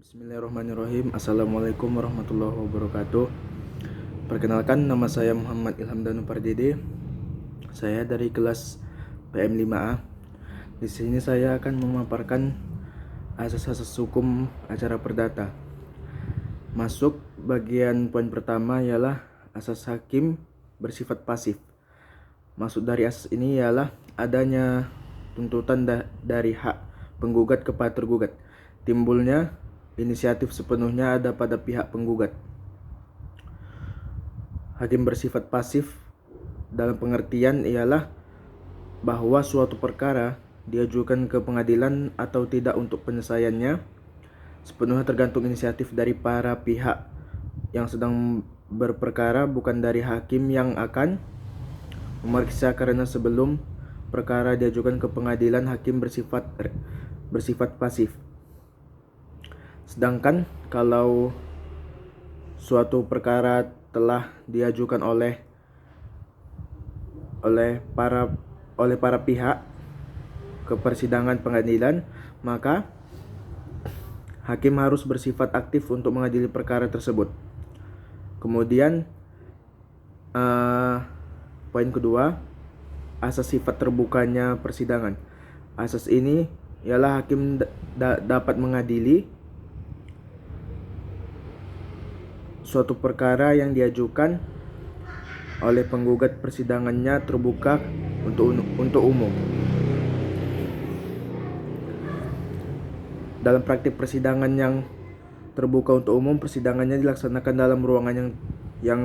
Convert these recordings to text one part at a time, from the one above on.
Bismillahirrahmanirrahim. Assalamualaikum warahmatullahi wabarakatuh. Perkenalkan, nama saya Muhammad Ilham Danu Pardede. Saya dari kelas PM5A. Di sini saya akan memaparkan asas-asas hukum acara perdata. Masuk bagian poin pertama ialah asas hakim bersifat pasif. Maksud dari asas ini ialah adanya tuntutan dari hak penggugat kepada tergugat. Timbulnya inisiatif sepenuhnya ada pada pihak penggugat. Hakim bersifat pasif dalam pengertian ialah bahwa suatu perkara diajukan ke pengadilan atau tidak untuk penyelesaiannya sepenuhnya tergantung inisiatif dari para pihak yang sedang berperkara, bukan dari hakim yang akan memeriksa, karena sebelum perkara diajukan ke pengadilan hakim bersifat pasif. Sedangkan kalau suatu perkara telah diajukan oleh para pihak ke persidangan pengadilan, maka hakim harus bersifat aktif untuk mengadili perkara tersebut. Kemudian poin kedua, asas sifat terbukanya persidangan. Asas ini ialah hakim dapat mengadili suatu perkara yang diajukan oleh penggugat persidangannya terbuka untuk umum. Dalam praktik persidangan yang terbuka untuk umum, persidangannya dilaksanakan dalam ruangan yang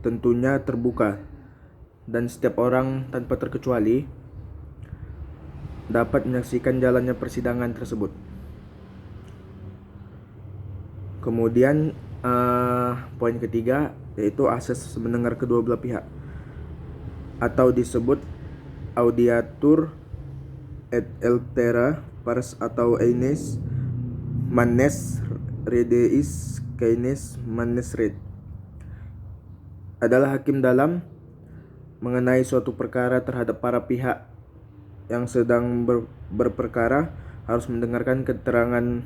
tentunya terbuka dan setiap orang tanpa terkecuali dapat menyaksikan jalannya persidangan tersebut. Kemudian poin ketiga yaitu asas mendengar kedua belah pihak atau disebut audiatur et altera pars atau eines manes redeis caenis manes red, adalah hakim dalam mengenai suatu perkara terhadap para pihak yang sedang berperkara harus mendengarkan keterangan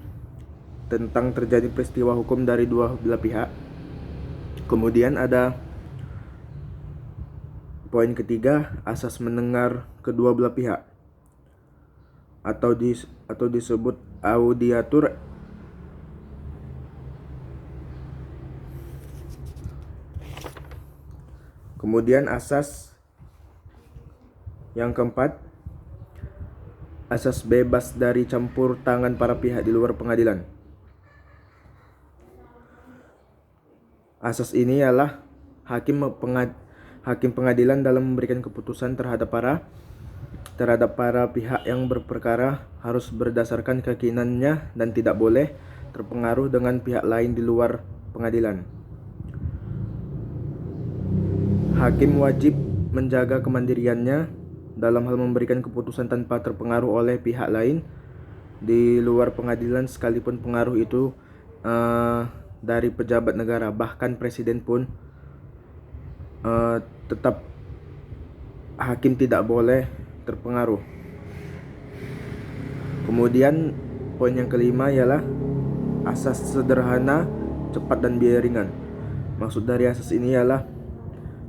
tentang terjadi peristiwa hukum dari dua belah pihak. Kemudian ada poin ketiga, asas mendengar kedua belah pihak atau disebut audiatur. Kemudian asas yang keempat, asas bebas dari campur tangan para pihak di luar pengadilan. Asas ini ialah hakim pengadilan dalam memberikan keputusan terhadap para pihak yang berperkara harus berdasarkan keyakinannya dan tidak boleh terpengaruh dengan pihak lain di luar pengadilan. Hakim wajib menjaga kemandiriannya dalam hal memberikan keputusan tanpa terpengaruh oleh pihak lain di luar pengadilan, sekalipun pengaruh itu dari pejabat negara, bahkan presiden pun tetap hakim tidak boleh terpengaruh. Kemudian poin yang kelima ialah asas sederhana, cepat dan biaya ringan. Maksud dari asas ini ialah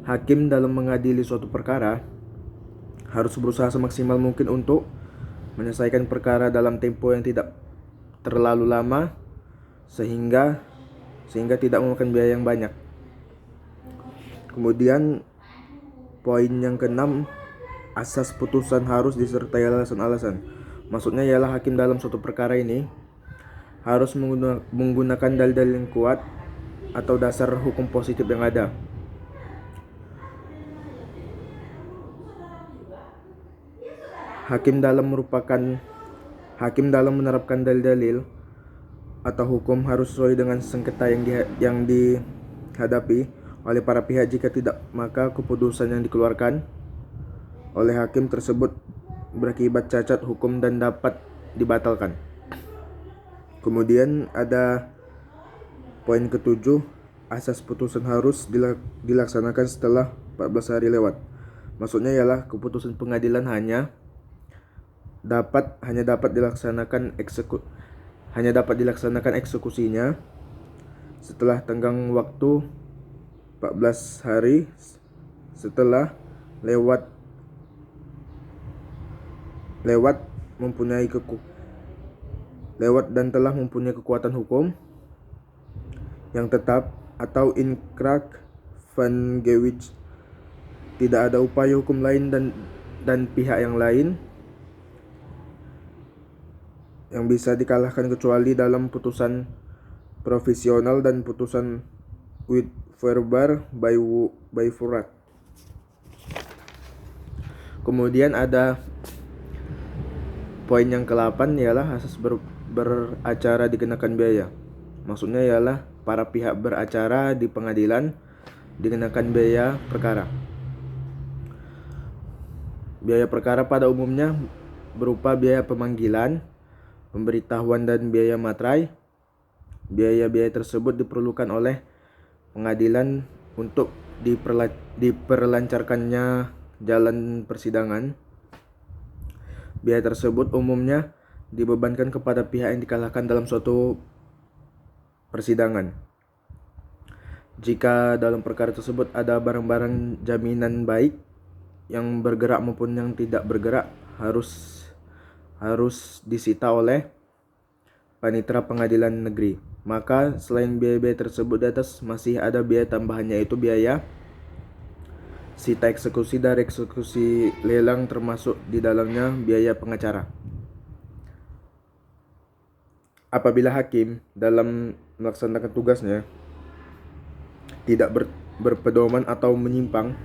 hakim dalam mengadili suatu perkara harus berusaha semaksimal mungkin untuk menyelesaikan perkara dalam tempo yang tidak terlalu lama sehingga tidak memakan biaya yang banyak. Kemudian poin yang keenam, asas putusan harus disertai alasan-alasan. Maksudnya ialah hakim dalam suatu perkara ini harus menggunakan dalil-dalil yang kuat atau dasar hukum positif yang ada. Hakim dalam menerapkan dalil-dalil atau hukum harus sesuai dengan sengketa yang dihadapi oleh para pihak. Jika tidak, maka keputusan yang dikeluarkan oleh hakim tersebut berakibat cacat hukum dan dapat dibatalkan. Kemudian ada poin ketujuh, asas putusan harus dilaksanakan setelah 14 hari lewat. Maksudnya ialah keputusan pengadilan hanya dapat dilaksanakan hanya dapat dilaksanakan eksekusinya setelah tenggang waktu 14 hari setelah lewat dan telah mempunyai kekuatan hukum yang tetap atau inkrah van gewich. Tidak ada upaya hukum lain dan pihak yang lain yang bisa dikalahkan kecuali dalam putusan provisional dan putusan with verbar by furat. Kemudian ada poin yang ke-8 ialah asas beracara dikenakan biaya. Maksudnya ialah para pihak beracara di pengadilan dikenakan biaya perkara. Biaya perkara pada umumnya berupa biaya pemanggilan, pemberitahuan dan biaya materai. Biaya-biaya tersebut diperlukan oleh pengadilan untuk diperlancarkannya jalan persidangan. Biaya tersebut umumnya dibebankan kepada pihak yang dikalahkan dalam suatu persidangan. Jika dalam perkara tersebut ada barang-barang jaminan baik yang bergerak maupun yang tidak bergerak harus disita oleh panitera pengadilan negeri. Maka selain biaya-biaya tersebut di atas masih ada biaya tambahannya, yaitu biaya sita eksekusi dari eksekusi lelang, termasuk di dalamnya biaya pengacara. Apabila hakim dalam melaksanakan tugasnya tidak berpedoman atau menyimpang,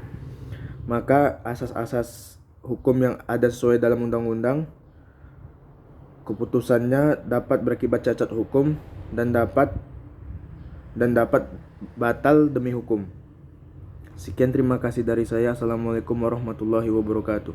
maka asas-asas hukum yang ada sesuai dalam undang-undang, keputusannya dapat berakibat cacat hukum dan dapat batal demi hukum. Sekian, terima kasih dari saya. Assalamualaikum warahmatullahi wabarakatuh.